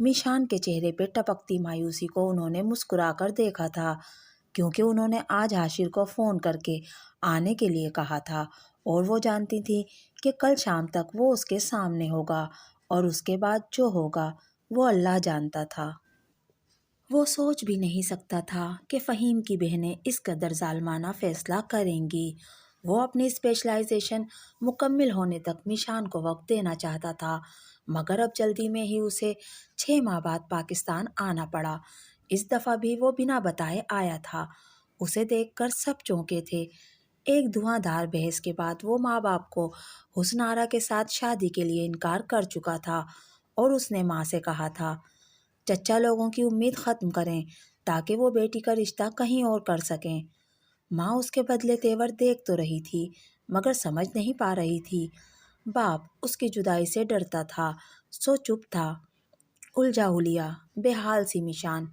میشان کے چہرے پہ ٹپکتی مایوسی کو انہوں نے مسکرا کر دیکھا تھا، کیونکہ انہوں نے آج حاشر کو فون کر کے آنے کے لیے کہا تھا، اور وہ جانتی تھی کہ کل شام تک وہ اس کے سامنے ہوگا، اور اس کے بعد جو ہوگا وہ اللہ جانتا تھا۔ وہ سوچ بھی نہیں سکتا تھا کہ فہیم کی بہنیں اس قدر ظالمانہ فیصلہ کریں گی۔ وہ اپنی اسپیشلائزیشن مکمل ہونے تک میشان کو وقت دینا چاہتا تھا، مگر اب جلدی میں ہی اسے 6 ماہ بعد پاکستان آنا پڑا۔ اس دفعہ بھی وہ بنا بتائے آیا تھا۔ اسے دیکھ کر سب چونکے تھے۔ ایک دھواں دھار بحث کے بعد وہ ماں باپ کو حسن آرا کے ساتھ شادی کے لیے انکار کر چکا تھا، اور اس نے ماں سے کہا تھا چچا لوگوں کی امید ختم کریں تاکہ وہ بیٹی کا رشتہ کہیں اور کر سکیں۔ ماں اس کے بدلے تیور دیکھ تو رہی تھی، مگر سمجھ نہیں پا رہی تھی۔ باپ اس کی جدائی سے ڈرتا تھا، سو چپ تھا۔ الجھا ہولیا بے حال سی میشان،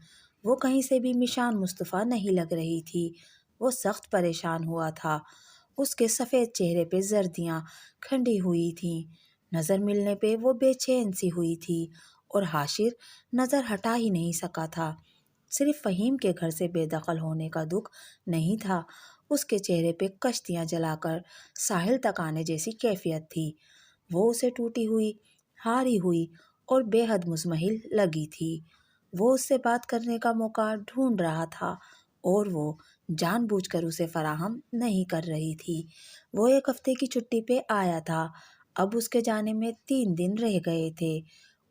وہ کہیں سے بھی میشان مصطفیٰ نہیں لگ رہی تھی۔ وہ سخت پریشان ہوا تھا۔ اس کے سفید چہرے پہ زردیاں کھنڈی ہوئی تھیں۔ نظر ملنے پہ وہ بے چین سی ہوئی تھی، اور حاشر نظر ہٹا ہی نہیں سکا تھا۔ صرف فہیم کے گھر سے بے دخل ہونے کا دکھ نہیں تھا، اس کے چہرے پہ کشتیاں جلا کر ساحل تک آنے جیسی کیفیت تھی۔ وہ اسے ٹوٹی ہوئی، ہاری ہوئی اور بے حد مزمحل لگی تھی۔ وہ اس سے بات کرنے کا موقع ڈھونڈ رہا تھا، اور وہ جان بوجھ کر اسے فراہم نہیں کر رہی تھی۔ وہ 1 ہفتے کی چھٹی پہ آیا تھا، اب اس کے جانے میں 3 دن رہ گئے تھے۔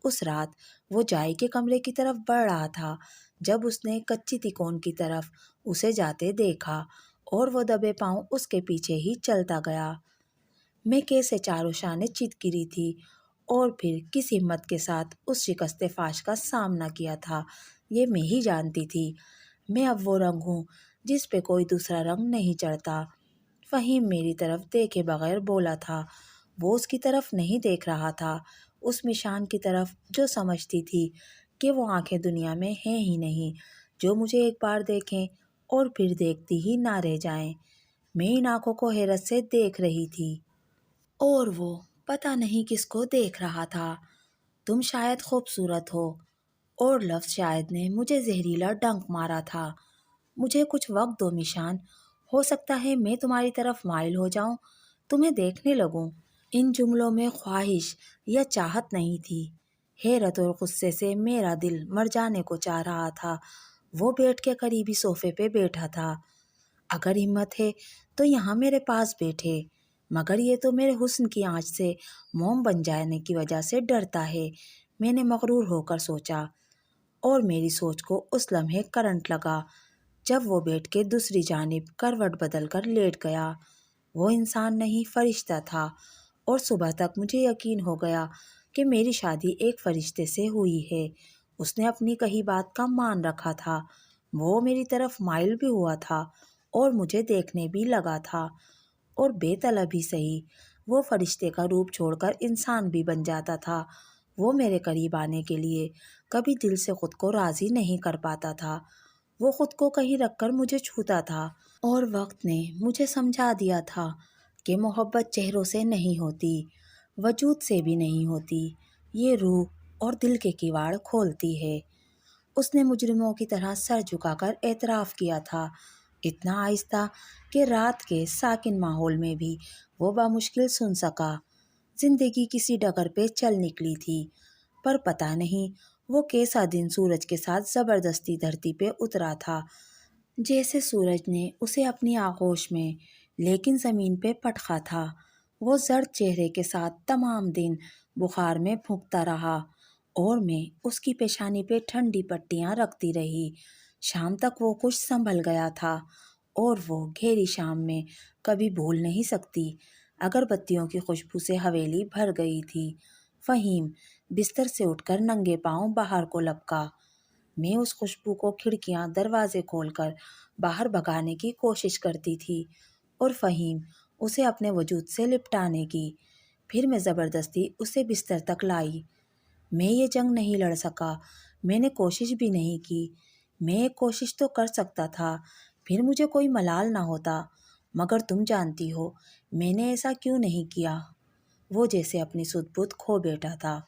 اس رات وہ جائی کے کمرے کی طرف بڑھ رہا تھا جب اس نے کچی تکون کی طرف اسے جاتے دیکھا، اور وہ دبے پاؤں اس کے پیچھے ہی چلتا گیا۔ میں کیسے چاروں شانے چت گری تھی، اور پھر کس ہمت کے ساتھ اس شکست فاش کا سامنا کیا تھا، یہ میں ہی جانتی تھی۔ میں اب وہ رنگ ہوں جس پہ کوئی دوسرا رنگ نہیں چڑھتا۔ فہیم میری طرف دیکھے بغیر بولا تھا۔ وہ اس کی طرف نہیں دیکھ رہا تھا، اس میشان کی طرف جو سمجھتی تھی کہ وہ آنکھیں دنیا میں ہیں ہی نہیں، جو مجھے ایک بار دیکھیں اور پھر دیکھتی ہی نہ رہ جائیں۔ میں ان آنکھوں کو حیرت سے دیکھ رہی تھی، اور وہ پتہ نہیں کس کو دیکھ رہا تھا۔ تم شاید خوبصورت ہو، اور لفظ شاید نے مجھے زہریلا ڈنک مارا تھا۔ مجھے کچھ وقت دو میشان، ہو سکتا ہے میں تمہاری طرف مائل ہو جاؤں، تمہیں دیکھنے لگوں۔ ان جملوں میں خواہش یا چاہت نہیں تھی، حیرت اور غصے سے میرا دل مر جانے کو چاہ رہا تھا۔ وہ بیٹھ کے قریبی صوفے پہ بیٹھا تھا۔ اگر ہمت ہے تو یہاں میرے پاس بیٹھے، مگر یہ تو میرے حسن کی آنچ سے موم بن جانے کی وجہ سے ڈرتا ہے، میں نے مغرور ہو کر سوچا، اور میری سوچ کو اس لمحے کرنٹ لگا جب وہ بیٹھ کے دوسری جانب کروٹ بدل کر لیٹ گیا۔ وہ انسان نہیں، فرشتہ تھا، اور صبح تک مجھے یقین ہو گیا کہ میری شادی ایک فرشتے سے ہوئی ہے۔ اس نے اپنی کہی بات کا مان رکھا تھا، وہ میری طرف مائل بھی ہوا تھا، اور مجھے دیکھنے بھی لگا تھا، اور بے طلب ہی صحیح، وہ فرشتے کا روپ چھوڑ کر انسان بھی بن جاتا تھا۔ وہ میرے قریب آنے کے لیے کبھی دل سے خود کو راضی نہیں کر پاتا تھا، وہ خود کو کہیں رکھ کر مجھے چھوتا تھا، اور وقت نے مجھے سمجھا دیا تھا کہ محبت چہروں سے نہیں ہوتی، وجود سے بھی نہیں ہوتی، یہ روح اور دل کے کیواڑ کھولتی ہے۔ اس نے مجرموں کی طرح سر جھکا کر اعتراف کیا تھا، اتنا آہستہ کہ رات کے ساکن ماحول میں بھی وہ بامشکل سن سکا۔ زندگی کسی ڈگر پہ چل نکلی تھی، پر پتہ نہیں وہ کیسا دن سورج کے ساتھ زبردستی دھرتی پہ اترا تھا، جیسے سورج نے اسے اپنی آغوش میں لیکن زمین پہ پٹخا تھا۔ وہ زرد چہرے کے ساتھ تمام دن بخار میں پھونکتا رہا، اور میں اس کی پیشانی پہ ٹھنڈی پٹیاں رکھتی رہی۔ شام تک وہ کچھ سنبھل گیا تھا، اور وہ گہری شام میں کبھی بھول نہیں سکتی۔ اگر بتیوں کی خوشبو سے حویلی بھر گئی تھی۔ فہیم بستر سے اٹھ کر ننگے پاؤں باہر کو لپکا۔ میں اس خوشبو کو کھڑکیاں دروازے کھول کر باہر بھگانے کی کوشش کرتی تھی، اور فہیم اسے اپنے وجود سے لپٹانے کی۔ پھر میں زبردستی اسے بستر تک لائی۔ میں یہ جنگ نہیں لڑ سکا، میں نے کوشش بھی نہیں کی۔ میں ایک کوشش تو کر سکتا تھا، پھر مجھے کوئی ملال نہ ہوتا، مگر تم جانتی ہو میں نے ایسا کیوں نہیں کیا۔ وہ جیسے اپنی سدھ بودھ کھو بیٹھا تھا۔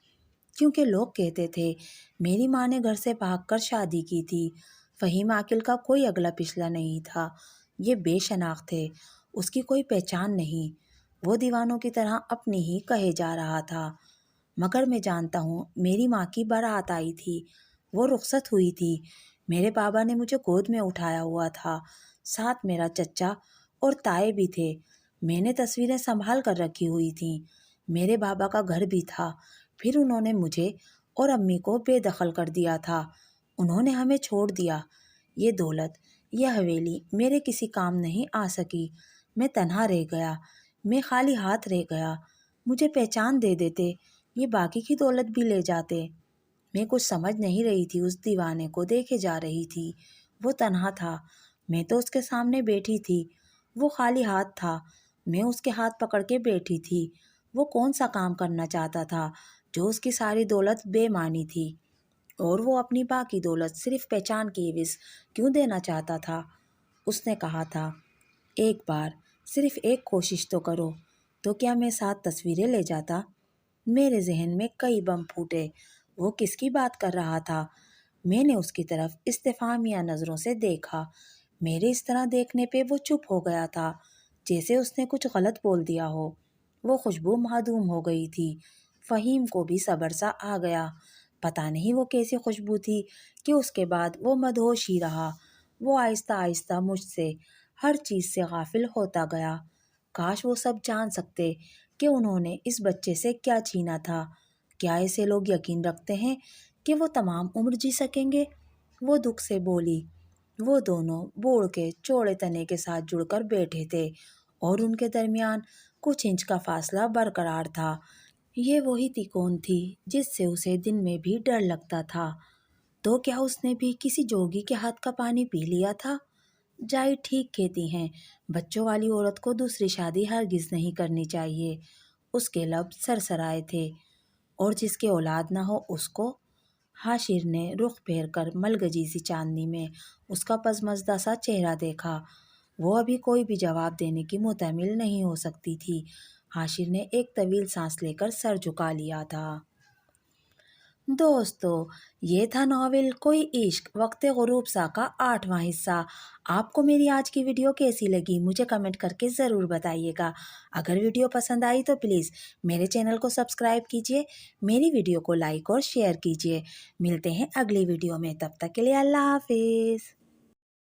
کیونکہ لوگ کہتے تھے میری ماں نے گھر سے بھاگ کر شادی کی تھی۔ فہیم عاقل کا کوئی اگلا پچھلا نہیں تھا، یہ بے شناخت تھے، اس کی کوئی پہچان نہیں، وہ دیوانوں کی طرح اپنی ہی کہے جا رہا تھا۔ مگر میں جانتا ہوں میری ماں کی بارات آئی تھی، وہ رخصت ہوئی تھی، میرے بابا نے مجھے گود میں اٹھایا ہوا تھا، ساتھ میرا چچا اور تائے بھی تھے، میں نے تصویریں سنبھال کر رکھی ہوئی تھیں، میرے بابا کا گھر بھی تھا، پھر انہوں نے مجھے اور امی کو بے دخل کر دیا تھا، انہوں نے ہمیں چھوڑ دیا، یہ دولت، یہ حویلی میرے کسی کام نہیں آ سکی، میں تنہا رہ گیا، میں خالی ہاتھ رہ گیا، مجھے پہچان دے دیتے، یہ باقی کی دولت بھی لے جاتے۔ میں کچھ سمجھ نہیں رہی تھی، اس دیوانے کو دیکھے جا رہی تھی، وہ تنہا تھا، میں تو اس کے سامنے بیٹھی تھی، وہ خالی ہاتھ تھا، میں اس کے ہاتھ پکڑ کے بیٹھی تھی، وہ کون سا کام کرنا چاہتا تھا جو اس کی ساری دولت بے معنی تھی، اور وہ اپنی باقی دولت صرف پہچان کی عوض کیوں دینا چاہتا تھا؟ اس نے کہا تھا ایک بار صرف ایک کوشش تو کرو، تو کیا میں 7 تصویریں لے جاتا؟ میرے ذہن میں کئی بم پھوٹے، وہ کس کی بات کر رہا تھا؟ میں نے اس کی طرف استفہامیہ نظروں سے دیکھا، میرے اس طرح دیکھنے پہ وہ چپ ہو گیا تھا، جیسے اس نے کچھ غلط بول دیا ہو، وہ خوشبو معدوم ہو گئی تھی، فہیم کو بھی صبر سا آ گیا، پتہ نہیں وہ کیسی خوشبو تھی کہ اس کے بعد وہ مدہوش ہی رہا، وہ آہستہ آہستہ مجھ سے ہر چیز سے غافل ہوتا گیا، کاش وہ سب جان سکتے کہ انہوں نے اس بچے سے کیا چھینا تھا، کیا ایسے لوگ یقین رکھتے ہیں کہ وہ تمام عمر جی سکیں گے؟ وہ دکھ سے بولی، وہ دونوں بوڑھ کے چوڑے تنے کے ساتھ جڑ کر بیٹھے تھے اور ان کے درمیان کچھ انچ کا فاصلہ برقرار تھا، یہ وہی تکون تھی جس سے اسے دن میں بھی ڈر لگتا تھا، تو کیا اس نے بھی کسی جوگی کے ہاتھ کا پانی پی لیا تھا؟ جائی ٹھیک کہتی ہیں، بچوں والی عورت کو دوسری شادی ہرگز نہیں کرنی چاہیے، اس کے لب سرسرائے تھے، اور جس کے اولاد نہ ہو اس کو؟ حاشر نے رخ پھیر کر ملگجی سی چاندنی میں اس کا پزمزدہ سا چہرہ دیکھا، وہ ابھی کوئی بھی جواب دینے کی متحمل نہیں ہو سکتی تھی، حاشر نے ایک طویل سانس لے کر سر جھکا لیا تھا۔ دوستو، یہ تھا ناول کوئی عشق وقت غروب سا کا 8واں حصہ۔ آپ کو میری آج کی ویڈیو کیسی لگی مجھے کمنٹ کر کے ضرور بتائیے گا۔ اگر ویڈیو پسند آئی تو پلیز میرے چینل کو سبسکرائب کیجیے، میری ویڈیو کو لائک اور شیئر کیجیے۔ ملتے ہیں اگلی ویڈیو میں، تب تک کے لیے اللہ حافظ۔